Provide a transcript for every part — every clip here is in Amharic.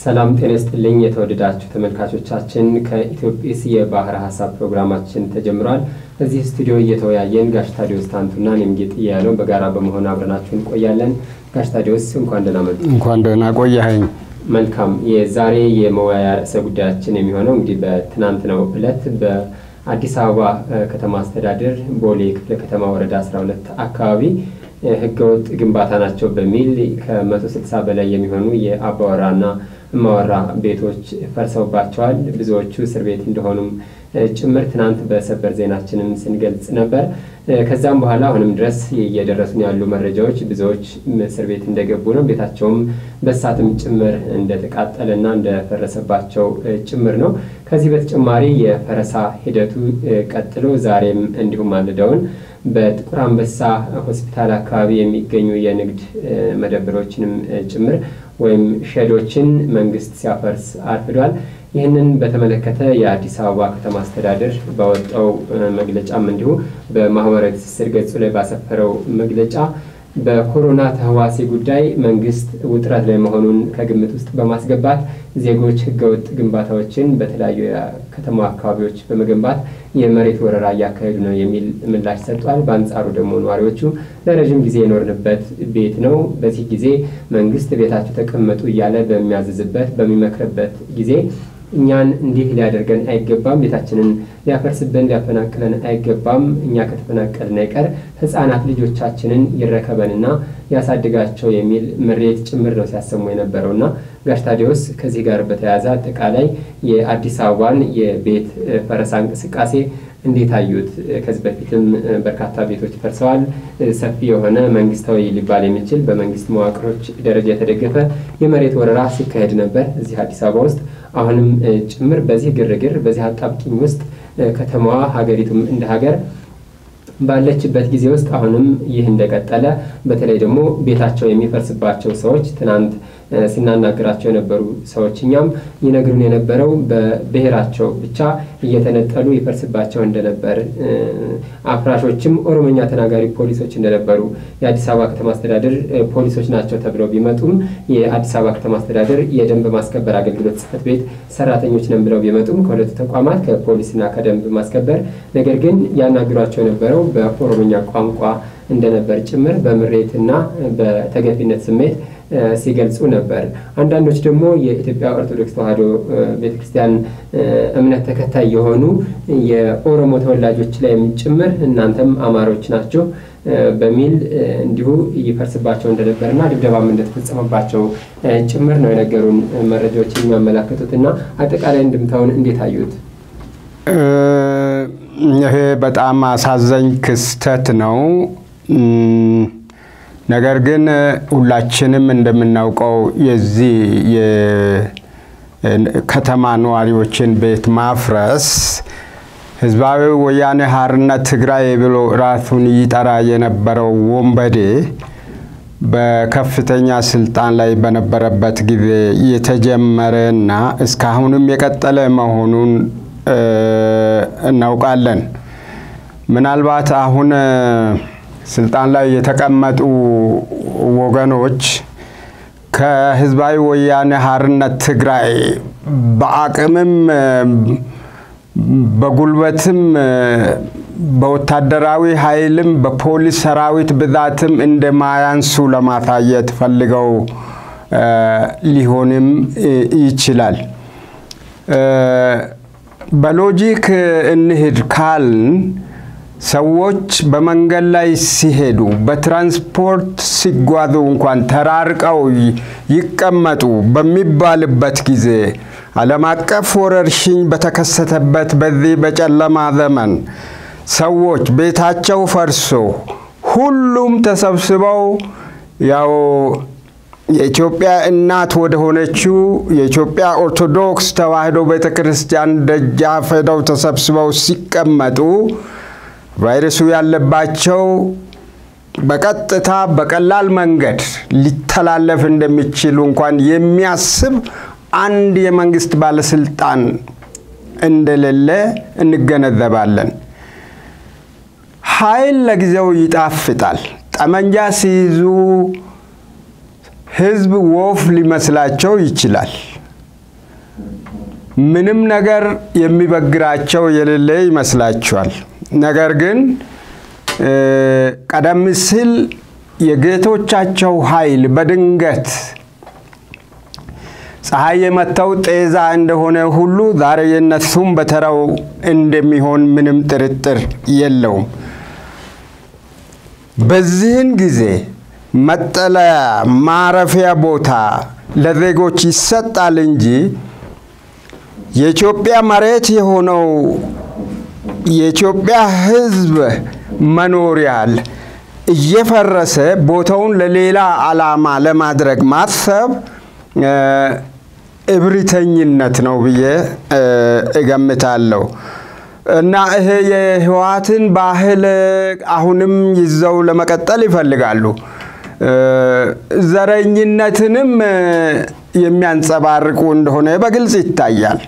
ሰላም ጤና ይስጥልኝ የተወደዳችሁ ተመልካቾቻችን ከኢትዮጵያስ የባህር ሐሳብ ፕሮግራማችን ተጀምሯል። እዚህ ስቱዲዮ እየተወያየን ጋሽ ታዲዮስ ታንቱና እኔም ጌጥያለው በጋራ በመሆን አብረናችሁ እንቆያለን። ጋሽ ታዲዮስ እንኳን ደህና መጡ። እንኳን ደህና ቆያኸኝ። መልካም የዛሬ የመወያያ ርዕሰ ጉዳያችን የሚሆነው እንግዲህ በትናንትናው ዕለት በአዲስ አበባ ከተማ አስተዳደር ቦሌ ክፍለ ከተማ ወረዳ 12 አካባቢ ህገወጥ ግንባታ ናቸው በሚል ከ160 በላይ የሚሆኑ የአባወራና ማወራ ቤቶች ፈርሰውባቸዋል። ብዙዎቹ እስር ቤት እንደሆኑም ጭምር ትናንት በሰበር ዜናችንም ስንገልጽ ነበር። ከዛም በኋላ አሁንም ድረስ እየደረሱን ያሉ መረጃዎች ብዙዎች እስር ቤት እንደገቡ ነው። ቤታቸውም በእሳትም ጭምር እንደተቃጠለና እንደፈረሰባቸው ጭምር ነው። ከዚህ በተጨማሪ የፈረሳ ሂደቱ ቀጥሎ ዛሬም እንዲሁም ማለዳውን በጥቁር አንበሳ ሆስፒታል አካባቢ የሚገኙ የንግድ መደብሮችንም ጭምር ወይም ሸዶችን መንግስት ሲያፈርስ አርፍዷል። ይህንን በተመለከተ የአዲስ አበባ ከተማ አስተዳደር ባወጣው መግለጫም እንዲሁ በማህበራዊ ትስስር ገጹ ላይ ባሰፈረው መግለጫ በኮሮና ተህዋሲ ጉዳይ መንግስት ውጥረት ላይ መሆኑን ከግምት ውስጥ በማስገባት ዜጎች ህገወጥ ግንባታዎችን በተለያዩ ከተማ አካባቢዎች በመገንባት የመሬት ወረራ ያካሄዱ ነው የሚል ምላሽ ሰጥቷል። በአንጻሩ ደግሞ ነዋሪዎቹ ለረጅም ጊዜ የኖርንበት ቤት ነው፣ በዚህ ጊዜ መንግስት ቤታችሁ ተቀመጡ እያለ በሚያዝዝበት በሚመክርበት ጊዜ እኛን እንዲህ ሊያደርገን አይገባም፣ ቤታችንን ሊያፈርስብን ሊያፈናቅለን አይገባም፣ እኛ ከተፈናቀልን አይቀር ህፃናት ልጆቻችንን ይረከበንና ያሳድጋቸው የሚል ምሬት ጭምር ነው ሲያሰሙ የነበረውና ጋሽ ታዲዮስ ከዚህ ጋር በተያያዘ አጠቃላይ የአዲስ አበባን የቤት ፈረሳ እንቅስቃሴ እንዴት አዩት? ከዚህ በፊትም በርካታ ቤቶች ፈርሰዋል። ሰፊ የሆነ መንግስታዊ ሊባል የሚችል በመንግስት መዋቅሮች ደረጃ የተደገፈ የመሬት ወረራ ሲካሄድ ነበር እዚህ አዲስ አበባ ውስጥ። አሁንም ጭምር በዚህ ግርግር በዚህ አጣብቂኝ ውስጥ ከተማዋ ሀገሪቱም እንደ ሀገር ባለችበት ጊዜ ውስጥ አሁንም ይህ እንደቀጠለ በተለይ ደግሞ ቤታቸው የሚፈርስባቸው ሰዎች ትናንት ሲናናገራቸው የነበሩ ሰዎችኛም ይነግሩን የነበረው በብሔራቸው ብቻ እየተነጠሉ ይፈርስባቸው እንደነበር አፍራሾችም ኦሮሞኛ ተናጋሪ ፖሊሶች እንደነበሩ የአዲስ አበባ ከተማ አስተዳደር ፖሊሶች ናቸው ተብለው ቢመጡም የአዲስ አበባ ከተማ አስተዳደር የደንብ ማስከበር አገልግሎት ጽሕፈት ቤት ሰራተኞች ነን ብለው ቢመጡም ከሁለቱ ተቋማት ከፖሊስና ከደንብ ማስከበር ነገር ግን ያናገሯቸው የነበረው በኦሮሞኛ ቋንቋ እንደነበር ጭምር በምሬትና በተገፊነት ስሜት ሲገልጹ ነበር። አንዳንዶች ደግሞ የኢትዮጵያ ኦርቶዶክስ ተዋሕዶ ቤተክርስቲያን እምነት ተከታይ የሆኑ የኦሮሞ ተወላጆች ላይ ጭምር እናንተም አማሮች ናቸው በሚል እንዲሁ ይፈርስባቸው እንደነበርና ድብደባም እንደተፈጸመባቸው ጭምር ነው የነገሩን መረጃዎች የሚያመለክቱትና አጠቃላይ እንድምታውን እንዴት አዩት? ይሄ በጣም አሳዛኝ ክስተት ነው። ነገር ግን ሁላችንም እንደምናውቀው የዚህ የከተማ ነዋሪዎችን ቤት ማፍረስ ህዝባዊ ወያኔ ሓርነት ትግራይ ብሎ ራሱን ይጠራ የነበረው ወንበዴ በከፍተኛ ስልጣን ላይ በነበረበት ጊዜ የተጀመረና እስካሁንም የቀጠለ መሆኑን እናውቃለን። ምናልባት አሁን ስልጣን ላይ የተቀመጡ ወገኖች ከህዝባዊ ወያኔ ሓርነት ትግራይ በአቅምም በጉልበትም በወታደራዊ ኃይልም በፖሊስ ሰራዊት ብዛትም እንደማያንሱ ለማሳየት ፈልገው ሊሆንም ይችላል። በሎጂክ እንሂድ ካልን ሰዎች በመንገድ ላይ ሲሄዱ በትራንስፖርት ሲጓዙ እንኳን ተራርቀው ይቀመጡ በሚባልበት ጊዜ ዓለም አቀፍ ወረርሽኝ በተከሰተበት በዚህ በጨለማ ዘመን ሰዎች ቤታቸው ፈርሶ ሁሉም ተሰብስበው ያው የኢትዮጵያ እናት ወደ ሆነችው የኢትዮጵያ ኦርቶዶክስ ተዋሕዶ ቤተክርስቲያን ደጃፍ ሄደው ተሰብስበው ሲቀመጡ ቫይረሱ ያለባቸው በቀጥታ በቀላል መንገድ ሊተላለፍ እንደሚችል እንኳን የሚያስብ አንድ የመንግስት ባለስልጣን እንደሌለ እንገነዘባለን። ኃይል ለጊዜው ይጣፍጣል። ጠመንጃ ሲይዙ ህዝብ ወፍ ሊመስላቸው ይችላል። ምንም ነገር የሚበግራቸው የሌለ ይመስላቸዋል። ነገር ግን ቀደም ሲል የጌቶቻቸው ኃይል በድንገት ፀሐይ የመታው ጤዛ እንደሆነ ሁሉ ዛሬ የነሱም በተራው እንደሚሆን ምንም ጥርጥር የለውም። በዚህን ጊዜ መጠለያ ማረፊያ ቦታ ለዜጎች ይሰጣል እንጂ የኢትዮጵያ መሬት የሆነው የኢትዮጵያ ህዝብ መኖሪያል እየፈረሰ ቦታውን ለሌላ ዓላማ ለማድረግ ማሰብ እብሪተኝነት ነው ብዬ እገምታለሁ። እና ይሄ የህወሓትን ባህል አሁንም ይዘው ለመቀጠል ይፈልጋሉ። ዘረኝነትንም የሚያንጸባርቁ እንደሆነ በግልጽ ይታያል።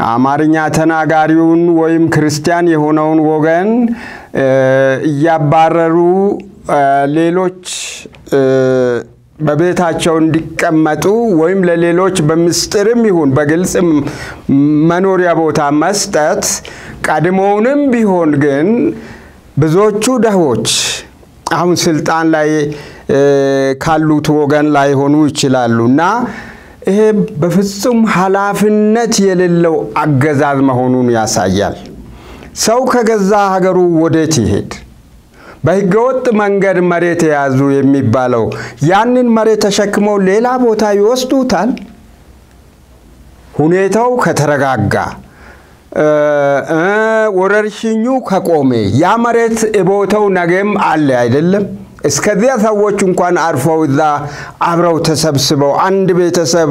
አማርኛ ተናጋሪውን ወይም ክርስቲያን የሆነውን ወገን እያባረሩ ሌሎች በቤታቸው እንዲቀመጡ ወይም ለሌሎች በምስጢርም ይሁን በግልጽ መኖሪያ ቦታ መስጠት ቀድሞውንም ቢሆን ግን ብዙዎቹ ደሆች አሁን ስልጣን ላይ ካሉት ወገን ላይ ሆኑ ይችላሉና ይሄ በፍጹም ኃላፊነት የሌለው አገዛዝ መሆኑን ያሳያል። ሰው ከገዛ ሀገሩ ወዴት ይሄድ? በህገወጥ መንገድ መሬት ያዙ የሚባለው ያንን መሬት ተሸክመው ሌላ ቦታ ይወስዱታል። ሁኔታው ከተረጋጋ ወረርሽኙ ከቆመ ያ መሬት ቦታው ነገም አለ አይደለም? እስከዚያ ሰዎች እንኳን አርፈው እዛ አብረው ተሰብስበው አንድ ቤተሰብ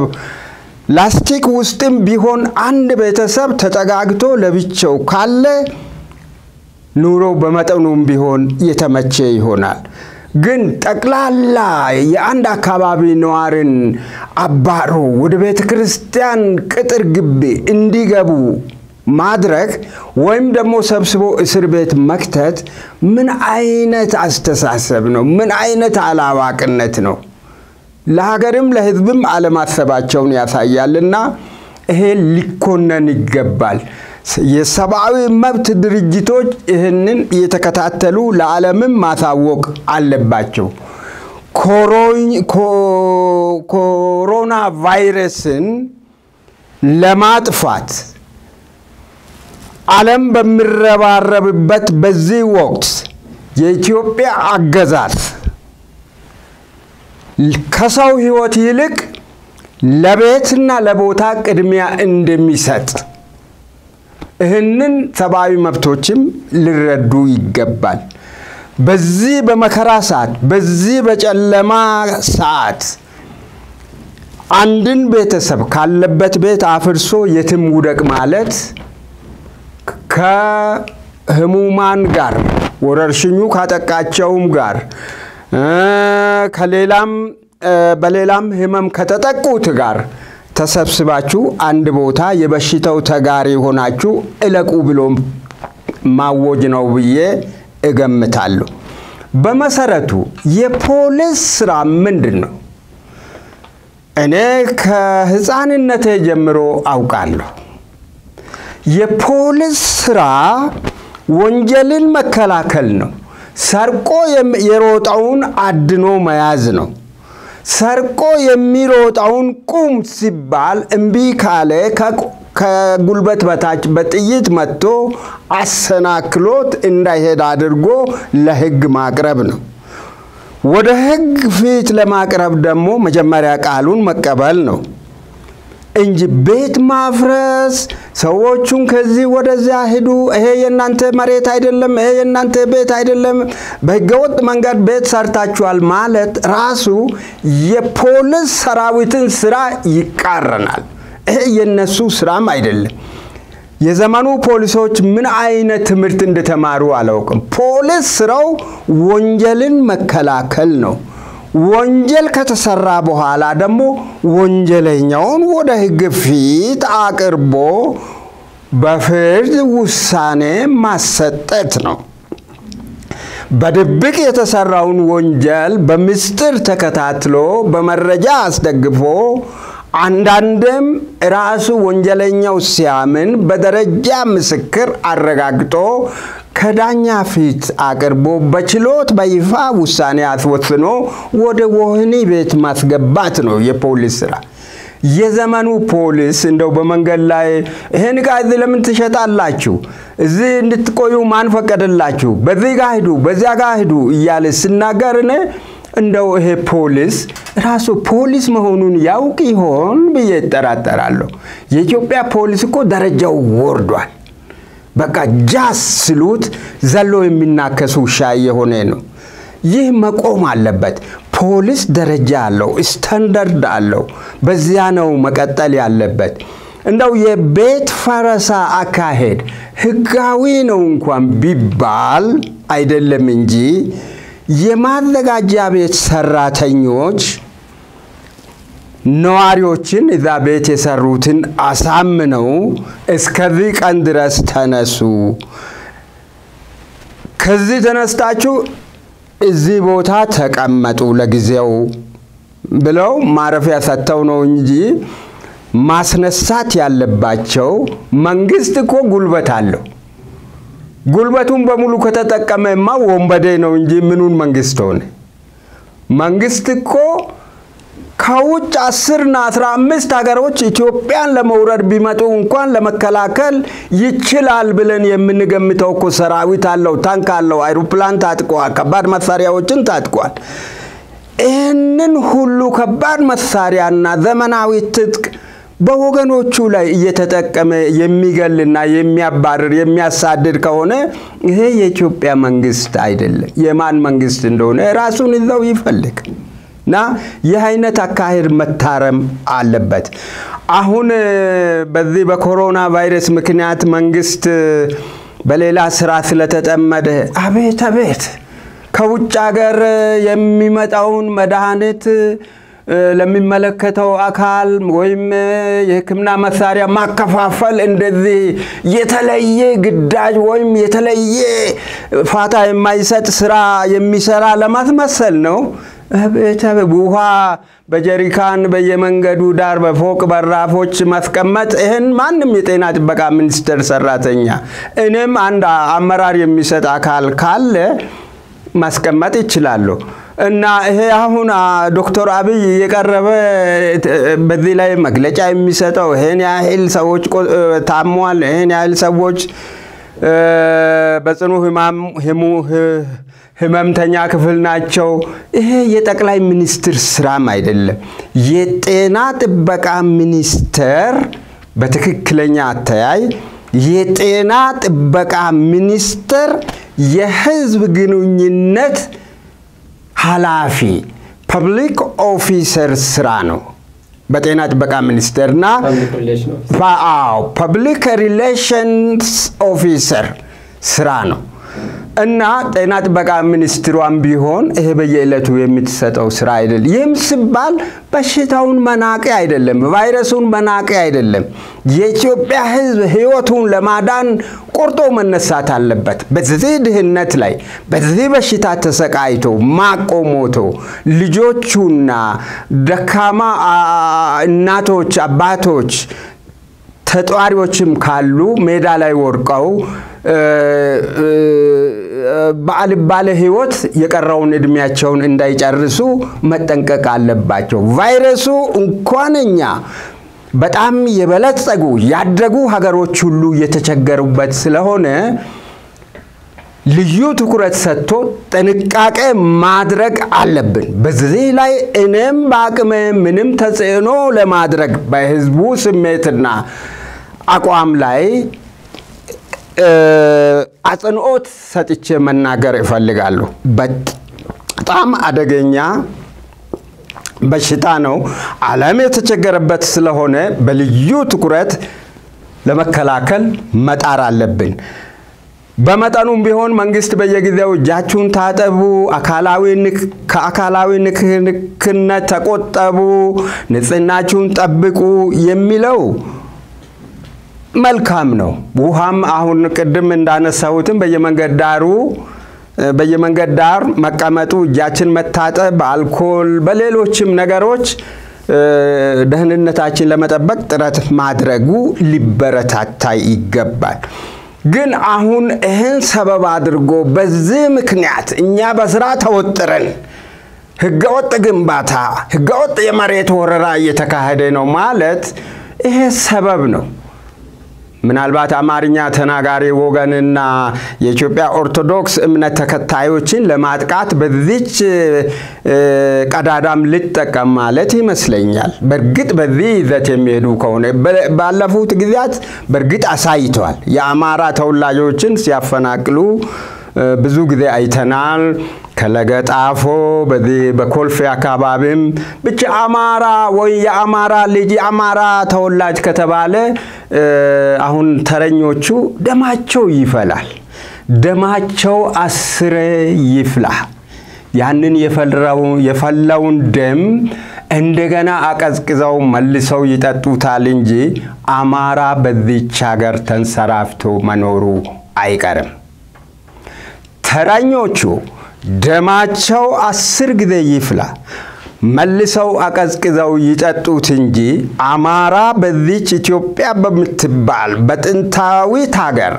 ላስቲክ ውስጥም ቢሆን አንድ ቤተሰብ ተጠጋግቶ ለብቻው ካለ ኑሮ በመጠኑም ቢሆን የተመቸ ይሆናል። ግን ጠቅላላ የአንድ አካባቢ ነዋሪን አባሮ ወደ ቤተክርስቲያን ቅጥር ግቢ እንዲገቡ ማድረግ ወይም ደግሞ ሰብስቦ እስር ቤት መክተት ምን አይነት አስተሳሰብ ነው? ምን አይነት አላዋቂነት ነው? ለሀገርም ለህዝብም አለማሰባቸውን ያሳያልና ይሄ ሊኮነን ይገባል። የሰብአዊ መብት ድርጅቶች ይህንን እየተከታተሉ ለዓለምም ማሳወቅ አለባቸው። ኮሮና ቫይረስን ለማጥፋት ዓለም በሚረባረብበት በዚህ ወቅት የኢትዮጵያ አገዛዝ ከሰው ህይወት ይልቅ ለቤትና ለቦታ ቅድሚያ እንደሚሰጥ ይህንን ሰብአዊ መብቶችም ሊረዱ ይገባል። በዚህ በመከራ ሰዓት በዚህ በጨለማ ሰዓት አንድን ቤተሰብ ካለበት ቤት አፍርሶ የትም ውደቅ ማለት ከህሙማን ጋር ወረርሽኙ ካጠቃቸውም ጋር ከሌላም በሌላም ህመም ከተጠቁት ጋር ተሰብስባችሁ አንድ ቦታ የበሽታው ተጋሪ ሆናችሁ እለቁ ብሎ ማወጅ ነው ብዬ እገምታለሁ። በመሰረቱ የፖሊስ ስራ ምንድነው? እኔ ከህፃንነቴ ጀምሮ አውቃለሁ። የፖሊስ ስራ ወንጀልን መከላከል ነው። ሰርቆ የሮጣውን አድኖ መያዝ ነው። ሰርቆ የሚሮጣውን ቁም ሲባል እምቢ ካለ ከጉልበት በታች በጥይት መጥቶ አሰናክሎት እንዳይሄድ አድርጎ ለህግ ማቅረብ ነው። ወደ ህግ ፊት ለማቅረብ ደግሞ መጀመሪያ ቃሉን መቀበል ነው እንጂ ቤት ማፍረስ ሰዎቹን ከዚህ ወደዚያ ሄዱ ይሄ የናንተ መሬት አይደለም ይሄ የናንተ ቤት አይደለም በህገወጥ መንገድ ቤት ሰርታችኋል ማለት ራሱ የፖሊስ ሰራዊትን ስራ ይቃረናል። ይሄ የነሱ ስራም አይደለም። የዘመኑ ፖሊሶች ምን አይነት ትምህርት እንደተማሩ አላውቅም። ፖሊስ ስራው ወንጀልን መከላከል ነው። ወንጀል ከተሰራ በኋላ ደግሞ ወንጀለኛውን ወደ ሕግ ፊት አቅርቦ በፍርድ ውሳኔ ማሰጠት ነው። በድብቅ የተሰራውን ወንጀል በምስጢር ተከታትሎ በመረጃ አስደግፎ አንዳንድም ራሱ ወንጀለኛው ሲያምን በደረጃ ምስክር አረጋግጦ ከዳኛ ፊት አቅርቦ በችሎት በይፋ ውሳኔ አስወስኖ ወደ ወህኒ ቤት ማስገባት ነው የፖሊስ ስራ። የዘመኑ ፖሊስ እንደው በመንገድ ላይ ይሄን ጋር ለምን ትሸጣላችሁ? እዚህ እንድትቆዩ ማን ፈቀደላችሁ? በዚህ ጋር ሂዱ፣ በዚያ ጋር ሂዱ እያለ ሲናገርነ እንደው ይሄ ፖሊስ ራሱ ፖሊስ መሆኑን ያውቅ ይሆን ብዬ እጠራጠራለሁ። የኢትዮጵያ ፖሊስ እኮ ደረጃው ወርዷል። በቃ ጃስ ስሉት ዘሎ የሚናከሱ ሻይ የሆነ ነው። ይህ መቆም አለበት። ፖሊስ ደረጃ አለው፣ ስታንዳርድ አለው። በዚያ ነው መቀጠል ያለበት። እንደው የቤት ፈረሳ አካሄድ ህጋዊ ነው እንኳን ቢባል አይደለም እንጂ የማዘጋጃ ቤት ሰራተኞች ነዋሪዎችን እዛ ቤት የሰሩትን አሳምነው እስከዚህ ቀን ድረስ ተነሱ፣ ከዚህ ተነስታችሁ እዚህ ቦታ ተቀመጡ ለጊዜው ብለው ማረፊያ ሰጥተው ነው እንጂ ማስነሳት ያለባቸው። መንግስት እኮ ጉልበት አለው። ጉልበቱን በሙሉ ከተጠቀመማ ወንበዴ ነው እንጂ ምኑን መንግስት ሆነ? መንግስት እኮ ከውጭ 10 እና 15 ሀገሮች ኢትዮጵያን ለመውረድ ቢመጡ እንኳን ለመከላከል ይችላል ብለን የምንገምተው እኮ ሰራዊት አለው፣ ታንክ አለው፣ አይሮፕላን ታጥቋል፣ ከባድ መሳሪያዎችን ታጥቋል። ይህንን ሁሉ ከባድ መሳሪያና ዘመናዊ ትጥቅ በወገኖቹ ላይ እየተጠቀመ የሚገልና የሚያባርር የሚያሳድድ ከሆነ ይሄ የኢትዮጵያ መንግስት አይደለም። የማን መንግስት እንደሆነ ራሱን ይዘው ይፈልግ እና ይህ አይነት አካሄድ መታረም አለበት። አሁን በዚህ በኮሮና ቫይረስ ምክንያት መንግስት በሌላ ስራ ስለተጠመደ አቤት አቤት ከውጭ ሀገር የሚመጣውን መድኃኒት ለሚመለከተው አካል ወይም የሕክምና መሳሪያ ማከፋፈል እንደዚህ የተለየ ግዳጅ ወይም የተለየ ፋታ የማይሰጥ ስራ የሚሰራ ለማስመሰል ነው። ውሃ በጀሪካን በየመንገዱ ዳር በፎቅ በራፎች ማስቀመጥ ይሄን ማንም የጤና ጥበቃ ሚኒስቴር ሰራተኛ እኔም አንድ አመራር የሚሰጥ አካል ካለ ማስቀመጥ ይችላል። እና ይሄ አሁን ዶክተር አብይ የቀረበ በዚህ ላይ መግለጫ የሚሰጠው ይሄን ያህል ሰዎች ታሟል፣ ይሄን ያህል ሰዎች በጽኑ ህመምተኛ ክፍል ናቸው። ይሄ የጠቅላይ ሚኒስትር ስራም አይደለም። የጤና ጥበቃ ሚኒስቴር በትክክለኛ አተያይ የጤና ጥበቃ ሚኒስቴር የህዝብ ግንኙነት ኃላፊ ፐብሊክ ኦፊሰር ስራ ነው። በጤና ጥበቃ ሚኒስቴርና ፐብሊክ ሪሌሽንስ ኦፊሰር ስራ ነው። እና ጤና ጥበቃ ሚኒስትሯን ቢሆን ይሄ በየዕለቱ የምትሰጠው ስራ አይደለም። ይህም ሲባል በሽታውን መናቂ አይደለም፣ ቫይረሱን መናቂ አይደለም። የኢትዮጵያ ህዝብ ህይወቱን ለማዳን ቆርጦ መነሳት አለበት። በዚህ ድህነት ላይ በዚህ በሽታ ተሰቃይቶ ማቆሞቶ ልጆቹና ደካማ እናቶች አባቶች ተጧሪዎችም ካሉ ሜዳ ላይ ወርቀው ባለ ህይወት የቀረውን እድሜያቸውን እንዳይጨርሱ መጠንቀቅ አለባቸው። ቫይረሱ እንኳንኛ በጣም የበለጸጉ ያደጉ ሀገሮች ሁሉ የተቸገሩበት ስለሆነ ልዩ ትኩረት ሰጥቶ ጥንቃቄ ማድረግ አለብን። በዚህ ላይ እኔም በአቅሜ ምንም ተጽዕኖ ለማድረግ በህዝቡ ስሜትና አቋም ላይ አጽንኦት ሰጥቼ መናገር እፈልጋለሁ። በጣም አደገኛ በሽታ ነው። ዓለም የተቸገረበት ስለሆነ በልዩ ትኩረት ለመከላከል መጣር አለብን። በመጠኑም ቢሆን መንግስት በየጊዜው እጃችሁን ታጠቡ፣ ከአካላዊ ንክኪነት ተቆጠቡ፣ ንጽህናችሁን ጠብቁ የሚለው መልካም ነው። ውሃም አሁን ቅድም እንዳነሳሁትም በየመንገድ ዳር መቀመጡ፣ እጃችን መታጠብ፣ በአልኮል በሌሎችም ነገሮች ደህንነታችን ለመጠበቅ ጥረት ማድረጉ ሊበረታታ ይገባል። ግን አሁን ይህን ሰበብ አድርጎ በዚህ ምክንያት እኛ በስራ ተወጥረን ህገወጥ ግንባታ፣ ህገወጥ የመሬት ወረራ እየተካሄደ ነው ማለት ይሄ ሰበብ ነው። ምናልባት አማርኛ ተናጋሪ ወገንና የኢትዮጵያ ኦርቶዶክስ እምነት ተከታዮችን ለማጥቃት በዚች ቀዳዳም ልጠቀም ማለት ይመስለኛል። በርግጥ በዚህ ይዘት የሚሄዱ ከሆነ ባለፉት ጊዜያት በርግጥ አሳይተዋል። የአማራ ተወላጆችን ሲያፈናቅሉ ብዙ ጊዜ አይተናል። ከለገጣፎ በኮልፌ አካባቢም ብቻ አማራ ወይ የአማራ ልጅ የአማራ ተወላጅ ከተባለ አሁን ተረኞቹ ደማቸው ይፈላል። ደማቸው አስረ ይፍላ። ያንን የፈላውን ደም እንደገና አቀዝቅዘው መልሰው ይጠጡታል እንጂ አማራ በዚች ሀገር ተንሰራፍቶ መኖሩ አይቀርም። ተረኞቹ ደማቸው 10 ጊዜ ይፍላ መልሰው አቀዝቅዘው ይጠጡት እንጂ አማራ በዚች ኢትዮጵያ በምትባል በጥንታዊት ሀገር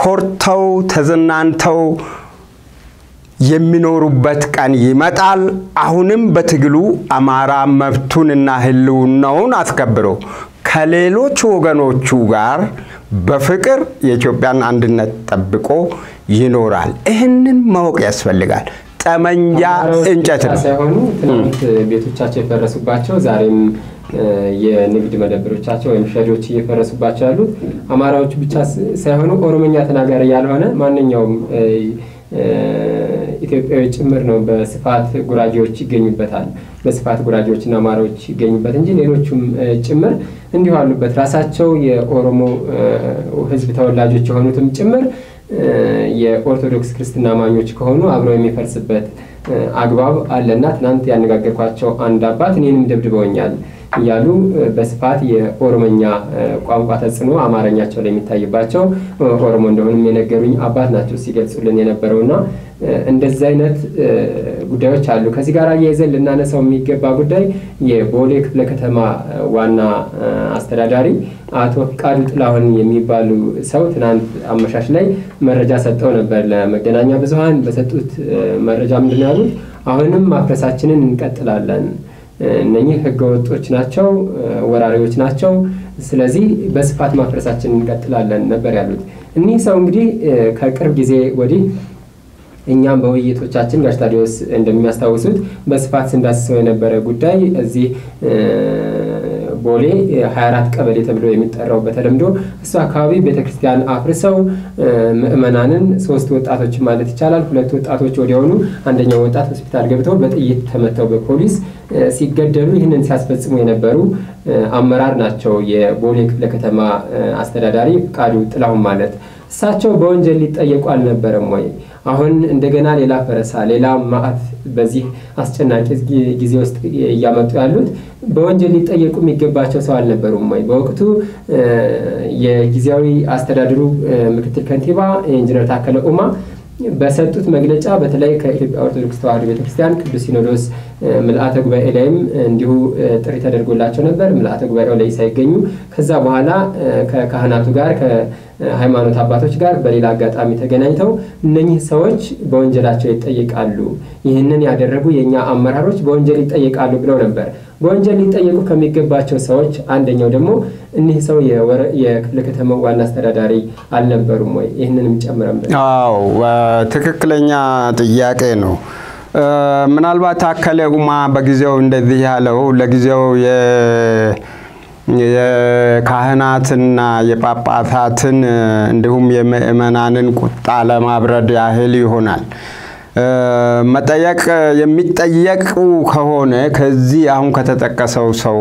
ኮርተው ተዘናንተው የሚኖሩበት ቀን ይመጣል። አሁንም በትግሉ አማራ መብቱንና ህልውናውን አስከብሮ ከሌሎች ወገኖቹ ጋር በፍቅር የኢትዮጵያን አንድነት ጠብቆ ይኖራል። ይህንን ማወቅ ያስፈልጋል። ጠመንጃ እንጨት ነው ሳይሆኑ ትናንት ቤቶቻቸው የፈረሱባቸው ዛሬም የንግድ መደብሮቻቸው ወይም ሸዶች እየፈረሱባቸው ያሉት አማራዎች ብቻ ሳይሆኑ ኦሮሞኛ ተናጋሪ ያልሆነ ማንኛውም ኢትዮጵያዊ ጭምር ነው። በስፋት ጉራጌዎች ይገኙበታል። በስፋት ጉራጌዎችና አማራዎች ይገኙበት እንጂ ሌሎችም ጭምር እንዲሁ አሉበት። ራሳቸው የኦሮሞ ህዝብ ተወላጆች የሆኑትም ጭምር የኦርቶዶክስ ክርስትና አማኞች ከሆኑ አብረው የሚፈርስበት አግባብ አለና ትናንት ያነጋገርኳቸው አንድ አባት እኔንም ደብድበውኛል ያሉ በስፋት የኦሮሞኛ ቋንቋ ተጽዕኖ አማርኛቸው ላይ የሚታይባቸው ኦሮሞ እንደሆነም የነገሩኝ አባት ናቸው ሲገልጹልን የነበረውና እንደዚህ አይነት ጉዳዮች አሉ። ከዚህ ጋር ያይዘን ልናነሳው የሚገባ ጉዳይ የቦሌ ክፍለ ከተማ ዋና አስተዳዳሪ አቶ ፍቃዱ ጥላሁን የሚባሉ ሰው ትናንት አመሻሽ ላይ መረጃ ሰጠው ነበር ለመገናኛ ብዙሃን። በሰጡት መረጃ ምንድነው ያሉት? አሁንም ማፍረሳችንን እንቀጥላለን። እነኚህ ህገወጦች ናቸው፣ ወራሪዎች ናቸው። ስለዚህ በስፋት ማፍረሳችንን እንቀጥላለን ነበር ያሉት። እኒህ ሰው እንግዲህ ከቅርብ ጊዜ ወዲህ እኛም በውይይቶቻችን ጋሽ ታዲዮስ እንደሚያስታውሱት በስፋት ስንዳስሰው የነበረ ጉዳይ እዚህ ቦሌ 24 ቀበሌ ተብሎ የሚጠራው በተለምዶ እሱ አካባቢ ቤተክርስቲያን አፍርሰው ምእመናንን 3 ወጣቶች ማለት ይቻላል 2 ወጣቶች ወዲያውኑ አንደኛው ወጣት ሆስፒታል ገብተው በጥይት ተመተው በፖሊስ ሲገደሉ ይህንን ሲያስፈጽሙ የነበሩ አመራር ናቸው የቦሌ ክፍለ ከተማ አስተዳዳሪ ፍቃዱ ጥላሁን ማለት። እሳቸው በወንጀል ሊጠየቁ አልነበረም ወይ? አሁን እንደገና ሌላ ፈረሳ ሌላ ማአት በዚህ አስጨናቂ ጊዜ ውስጥ ያመጡ ያሉት በወንጀል ሊጠየቁ የሚገባቸው ሰው አልነበሩም ወይ? በወቅቱ የጊዜያዊ አስተዳደሩ ምክትል ከንቲባ ኢንጂነር ታከለ ኡማ በሰጡት መግለጫ በተለይ ከኢትዮጵያ ኦርቶዶክስ ተዋሕዶ ቤተክርስቲያን ቅዱስ ሲኖዶስ ምልአተ ጉባኤ ላይም እንዲሁ ጥሪ ተደርጎላቸው ነበር። ምልአተ ጉባኤው ላይ ሳይገኙ ከዛ በኋላ ከካህናቱ ጋር ከሃይማኖት አባቶች ጋር በሌላ አጋጣሚ ተገናኝተው እነኚህ ሰዎች በወንጀላቸው ይጠየቃሉ፣ ይህንን ያደረጉ የኛ አመራሮች በወንጀል ይጠየቃሉ ብለው ነበር። በወንጀል ሊጠየቁ ከሚገባቸው ሰዎች አንደኛው ደግሞ እኒህ ሰው የክፍለ ከተማው ዋና አስተዳዳሪ አልነበሩም ወይ? ይህንንም ጨምረን። አዎ ትክክለኛ ጥያቄ ነው። ምናልባት ታከለ ኡማ በጊዜው እንደዚህ ያለው ለጊዜው የካህናትና የጳጳሳትን እንዲሁም የምእመናንን ቁጣ ለማብረድ ያህል ይሆናል። የሚጠየቁ ከሆነ ከዚህ አሁን ከተጠቀሰው ሰው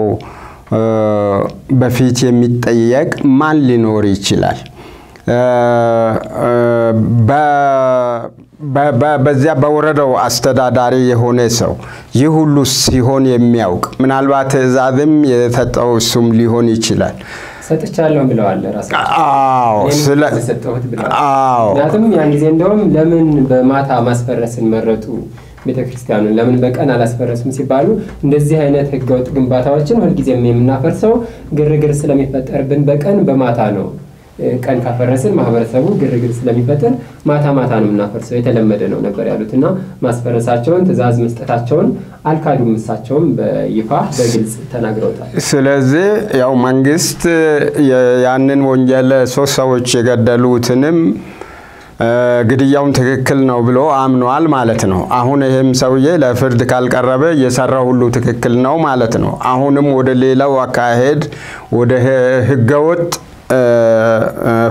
በፊት የሚጠየቅ ማን ሊኖር ይችላል? በዚያ በወረዳው አስተዳዳሪ የሆነ ሰው ይህ ሁሉ ሲሆን የሚያውቅ ምናልባት ትዕዛዝም የሰጠው እሱም ሊሆን ይችላል። ሰጥቻለሁ ብለዋል ራሳቸው። አዎ ስለሰጠሁት ብለዋል። ምክንያቱም ያን ጊዜ እንደውም ለምን በማታ ማስፈረስን መረጡ ቤተክርስቲያኑን ለምን በቀን አላስፈረሱም ሲባሉ እንደዚህ አይነት ህገወጥ ግንባታዎችን ሁልጊዜም የምናፈርሰው ግርግር ስለሚፈጠርብን በቀን በማታ ነው። ቀን ካፈረስን ማህበረሰቡ ግርግር ስለሚፈጠር ማታ ማታ ነው የምናፈርሰው የተለመደ ነው ነበር ያሉትና ማስፈረሳቸውን ትዕዛዝ መስጠታቸውን አልካዱም። እሳቸውም በይፋ በግልጽ ተናግረውታል። ስለዚህ ያው መንግስት ያንን ወንጀል 3 ሰዎች የገደሉትንም ግድያውን ትክክል ነው ብሎ አምኗል ማለት ነው። አሁን ይሄም ሰውዬ ለፍርድ ካልቀረበ የሰራው ሁሉ ትክክል ነው ማለት ነው። አሁንም ወደ ሌላው አካሄድ ወደ ህገወጥ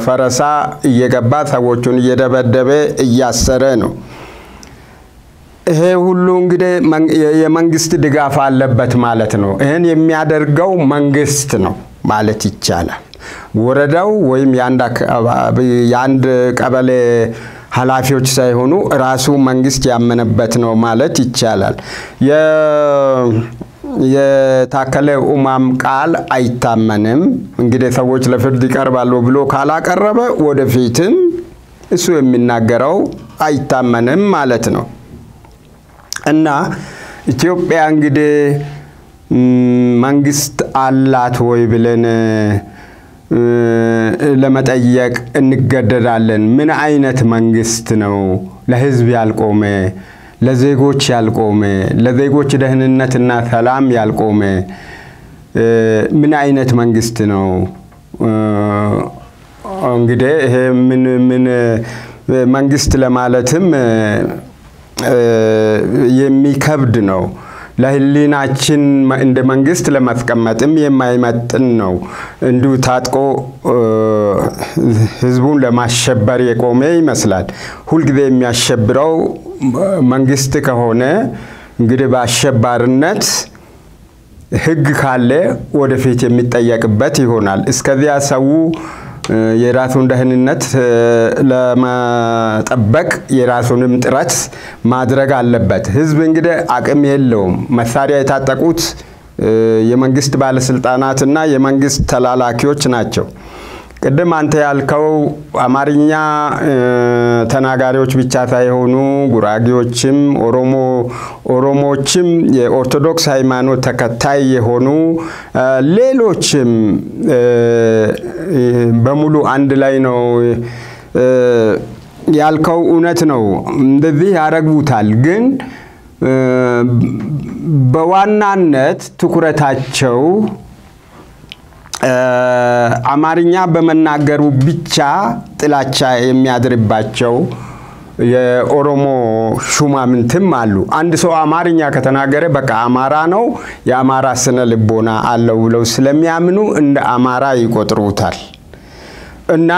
ፈረሳ እየገባ ሰዎችን እየደበደበ እያሰረ ነው። ይሄ ሁሉ እንግዲህ የመንግስት ድጋፍ አለበት ማለት ነው። ይሄን የሚያደርገው መንግስት ነው ማለት ይቻላል። ወረዳው ወይም የአንድ ቀበሌ ኃላፊዎች ሳይሆኑ ራሱ መንግስት ያመነበት ነው ማለት ይቻላል። የታከለ ኡማም ቃል አይታመንም። እንግዲህ ሰዎች ለፍርድ ይቀርባሉ ብሎ ካላቀረበ ወደፊትም እሱ የሚናገረው አይታመንም ማለት ነው። እና ኢትዮጵያ እንግዲህ መንግስት አላት ወይ ብለን ለመጠየቅ እንገደዳለን። ምን አይነት መንግስት ነው ለህዝብ ያልቆመ ለዜጎች ያልቆመ ለዜጎች ደህንነትና ሰላም ያልቆመ ምን አይነት መንግስት ነው? እንግዲህ ይሄ ምን መንግስት ለማለትም የሚከብድ ነው። ለህሊናችን እንደ መንግስት ለማስቀመጥም የማይመጥን ነው። እንዲሁ ታጥቆ ህዝቡን ለማሸበር የቆመ ይመስላል። ሁልጊዜ የሚያሸብረው መንግስት ከሆነ እንግዲህ በአሸባሪነት ህግ ካለ ወደፊት የሚጠየቅበት ይሆናል። እስከዚያ ሰው የራሱን ደህንነት ለመጠበቅ የራሱንም ጥረት ማድረግ አለበት። ህዝብ እንግዲህ አቅም የለውም። መሳሪያ የታጠቁት የመንግስት ባለስልጣናትና የመንግስት ተላላኪዎች ናቸው። ቅድም አንተ ያልከው አማርኛ ተናጋሪዎች ብቻ ሳይሆኑ ጉራጌዎችም ኦሮሞዎችም የኦርቶዶክስ ሃይማኖት ተከታይ የሆኑ ሌሎችም በሙሉ አንድ ላይ ነው ያልከው እውነት ነው። እንደዚህ ያረጉታል። ግን በዋናነት ትኩረታቸው አማርኛ በመናገሩ ብቻ ጥላቻ የሚያድርባቸው የኦሮሞ ሹማምንትም አሉ። አንድ ሰው አማርኛ ከተናገረ በቃ አማራ ነው፣ የአማራ ስነ ልቦና አለው ብለው ስለሚያምኑ እንደ አማራ ይቆጥሩታል። እና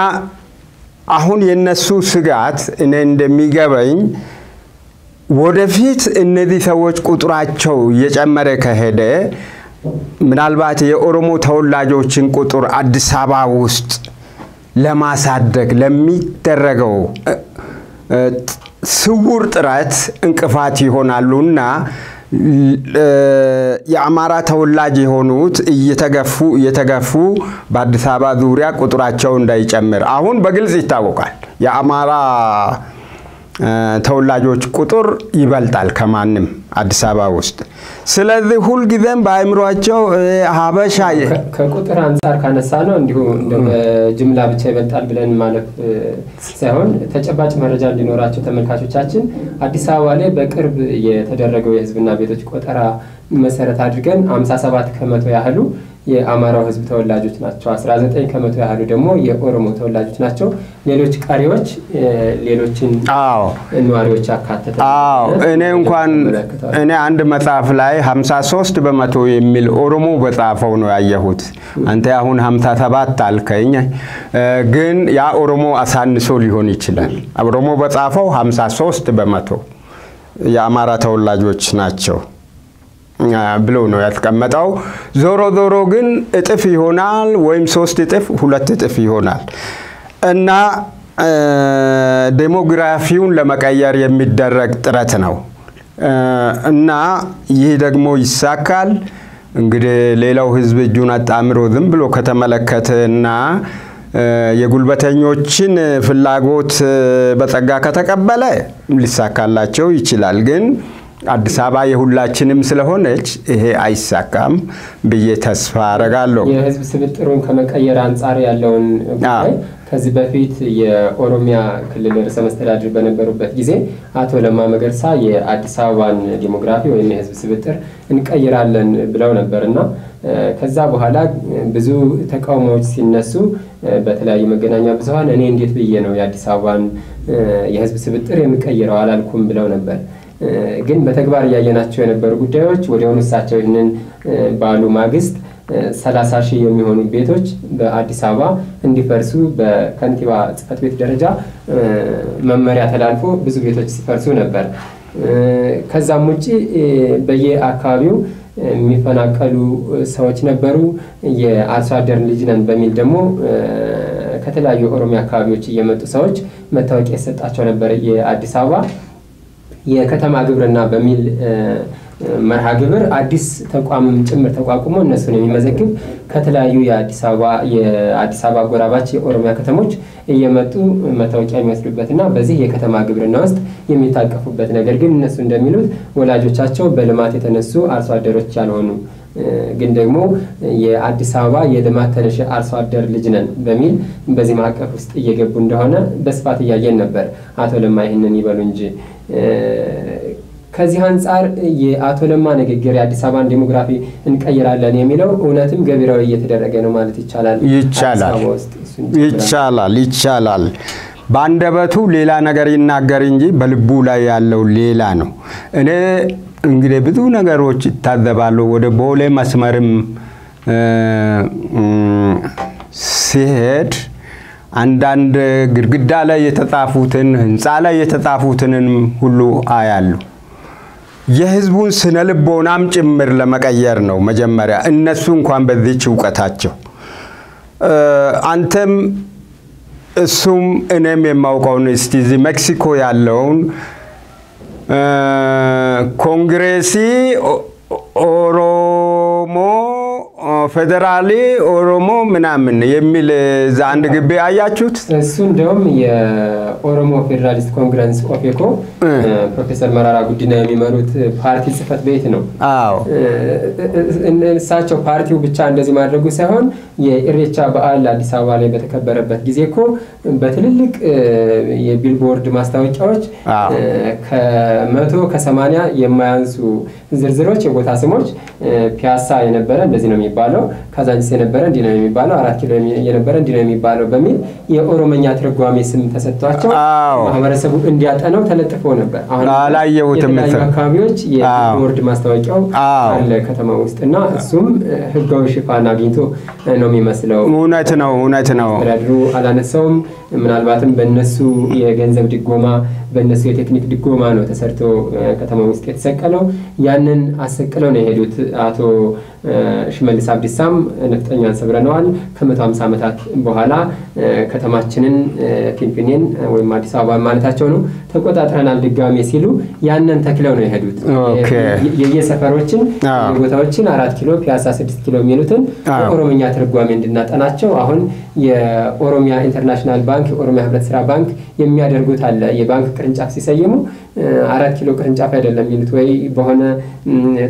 አሁን የነሱ ስጋት እኔ እንደሚገበኝ ወደፊት እነዚህ ሰዎች ቁጥራቸው እየጨመረ ከሄደ ምናልባት የኦሮሞ ተወላጆችን ቁጥር አዲስ አበባ ውስጥ ለማሳደግ ለሚደረገው ስውር ጥረት እንቅፋት ይሆናሉና የአማራ ተወላጅ የሆኑት እየተገፉ በአዲስ አበባ ዙሪያ ቁጥራቸው እንዳይጨምር አሁን በግልጽ ይታወቃል። የአማራ ተወላጆች ቁጥር ይበልጣል ከማንም አዲስ አበባ ውስጥ። ስለዚህ ሁሉ ጊዜም በአይምሮአቸው ሀበሻ ከቁጥር አንፃር ካነሳ ነው እንዲሁ እንደ ጅምላ ብቻ ይበልጣል ብለን ማለት ሳይሆን ተጨባጭ መረጃ እንዲኖራቸው ተመልካቾቻችን አዲስ አበባ ላይ በቅርብ የተደረገው የህዝብና ቤቶች ቆጠራ መሰረት አድርገን 57 ከመቶ ያህሉ የአማራው ህዝብ ተወላጆች ናቸው። 19 ከመቶ ያህሉ ደግሞ የኦሮሞ ተወላጆች ናቸው። ሌሎች ቀሪዎች ሌሎችን ነዋሪዎች አካተተ። እኔ አንድ መጽሐፍ ላይ 53 በመቶ የሚል ኦሮሞ በጻፈው ነው ያየሁት። አንተ አሁን 57 አልከኝ። ግን ያ ኦሮሞ አሳንሶ ሊሆን ይችላል። ኦሮሞ በጻፈው 53 በመቶ የአማራ ተወላጆች ናቸው ብሎ ነው ያስቀመጠው። ዞሮ ዞሮ ግን እጥፍ ይሆናል ወይም 3 እጥፍ 2 እጥፍ ይሆናል እና ዴሞግራፊውን ለመቀየር የሚደረግ ጥረት ነው እና ይህ ደግሞ ይሳካል። እንግዲህ ሌላው ህዝብ እጁን አጣምሮ ዝም ብሎ ከተመለከተና የጉልበተኞችን ፍላጎት በጸጋ ከተቀበለ ሊሳካላቸው ይችላል። ግን አዲስ አበባ የሁላችንም ስለሆነች ይሄ አይሳካም ብዬ ተስፋ አረጋለሁ። የህዝብ ስብጥሩን ከመቀየር አንፃር ያለውን ጉዳይ ከዚህ በፊት የኦሮሚያ ክልል ርዕሰ መስተዳድር በነበሩበት ጊዜ አቶ ለማ መገርሳ የአዲስ አበባን ዲሞግራፊ ወይም የህዝብ ስብጥር እንቀይራለን ብለው ነበርና ከዛ በኋላ ብዙ ተቃውሞዎች ሲነሱ በተለያዩ መገናኛ ብዙሃን እኔ እንዴት ብዬ ነው የአዲስ አበባን የህዝብ ስብጥር የሚቀይረው አላልኩም ብለው ነበር። ግን በተግባር ያየናቸው የነበሩ ጉዳዮች ወዲያውኑ እሳቸው ይህንን ባሉ ማግስት 30,000 የሚሆኑ ቤቶች በአዲስ አበባ እንዲፈርሱ በከንቲባ ጽፈት ቤት ደረጃ መመሪያ ተላልፎ ብዙ ቤቶች ሲፈርሱ ነበር። ከዛም ውጪ በየአካባቢው የሚፈናቀሉ ሰዎች ነበሩ። የአርሶ አደር ልጅ ነን በሚል ደግሞ ከተለያዩ ኦሮሚያ አካባቢዎች እየመጡ ሰዎች መታወቂያ የሰጣቸው ነበር። የአዲስ አበባ የከተማ ግብርና በሚል መርሃ ግብር አዲስ ተቋምም ጭምር ተቋቁሞ እነሱን የሚመዘግብ ከተለያዩ የአዲስ አበባ ጎራባች የኦሮሚያ ከተሞች እየመጡ መታወቂያ የሚወስዱበትና በዚህ የከተማ ግብርና ውስጥ የሚታቀፉበት ነገር ግን እነሱ እንደሚሉት ወላጆቻቸው በልማት የተነሱ አርሶ አደሮች ያልሆኑ ግን ደግሞ የአዲስ አበባ የልማት ተነሽ አርሶ አደር ልጅ ነን በሚል በዚህ ማዕቀፍ ውስጥ እየገቡ እንደሆነ በስፋት እያየን ነበር። አቶ ለማ ይህንን ይበሉ እንጂ ከዚህ አንፃር የአቶ ለማ ንግግር የአዲስ አበባን ዲሞግራፊ እንቀይራለን የሚለው እውነትም ገቢራዊ እየተደረገ ነው ማለት ይቻላል? ይቻላል። በአንደበቱ ሌላ ነገር ይናገር እንጂ በልቡ ላይ ያለው ሌላ ነው። እኔ እንግዲህ ብዙ ነገሮች ይታዘባለሁ። ወደ ቦሌ መስመርም ሲሄድ አንዳንድ ግድግዳ ላይ የተጻፉትን ህንጻ ላይ የተጻፉትን ሁሉ አያሉ የህዝቡን ስነ ልቦናም ጭምር ለመቀየር ነው መጀመሪያ እነሱ እንኳን በዚህ ዕውቀታቸው አንተም እሱም እኔም የማውቀውን እስቲ እዚህ ሜክሲኮ ያለውን ኮንግሬሲ ኦሮሞ ፌደራሊ ኦሮሞ ምናምን የሚል አንድ ግቢ አያችሁት? እሱ እንደውም የኦሮሞ ፌደራሊስት ኮንግረስ ኦፌኮ ፕሮፌሰር መራራ ጉዲና የሚመሩት ፓርቲ ጽፈት ቤት ነው። አዎ እሳቸው ፓርቲው ብቻ እንደዚህ ማድረጉ ሳይሆን የኢሬቻ በዓል አዲስ አበባ ላይ በተከበረበት ጊዜ እኮ በትልልቅ የቢልቦርድ ማስታወቂያዎች ከ100 ከ80 የማያንሱ ዝርዝሮች የቦታ ስሞች ፒያሳ የነበረ እንደዚህ ነው የሚባለው፣ ካዛንቺስ የነበረ እንዲህ ነው የሚባለው፣ 4 ኪሎ የነበረ እንዲህ ነው የሚባለው በሚል የኦሮሞኛ ትርጓሜ ስም ተሰጥቷቸው ማህበረሰቡ እንዲያጠናው ተለጥፎ ነበር። አሁን አላየሁትም አካባቢዎች የቢልቦርድ ማስታወቂያው አለ ከተማ ውስጥና እሱም ህጋዊ ሽፋን አግኝቶ ነው የሚመስለው። እውነት ነው። ተዳድሩ አላነሳውም። ምናልባትም በእነሱ የገንዘብ ድጎማ በእነሱ የቴክኒክ ድጎማ ነው ተሰርቶ ከተማ ውስጥ የተሰቀለው። ያንን አሰቅለው ነው የሄዱት። አቶ ሽመልስ አብዲሳም ነፍጠኛን ሰብረነዋል ከ150 ዓመታት በኋላ ከተማችንን ፊንፊኔን ወይም አዲስ አበባ ማለታቸው ነው ተቆጣጥረናል ድጋሜ ሲሉ ያንን ተክለው ነው የሄዱት። የየሰፈሮችን የቦታዎችን 4 ኪሎ ፒያሳ 6 ኪሎ የሚሉትን የኦሮሞኛ ትርጓሜ እንድናጠናቸው አሁን የኦሮሚያ ኢንተርናሽናል ባንክ የኦሮሚያ ህብረት ስራ ባንክ የሚያደርጉት አለ። የባንክ ቅርንጫፍ ሲሰይሙ 4 ኪሎ ቅርንጫፍ አይደለም የሚሉት ወይ በሆነ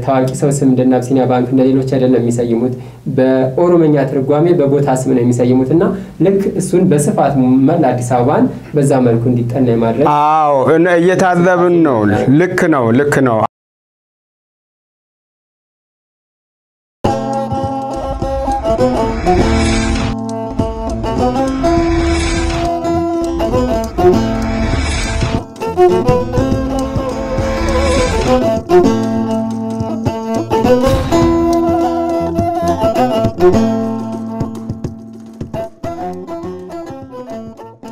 ታዋቂ ሰው ስም እንደ አቢሲኒያ ባንክ እንደሌሎች አይደለም የሚሰይሙት በኦሮሞኛ ትርጓሜ በቦታ ስም ነው የሚሰይሙትና ልክ እሱን በስፋት መላ አዲስ አበባን በዛ መልኩ እንዲጠና ማድረግ እየታዘብን ነው። ልክ ነው። Thank you.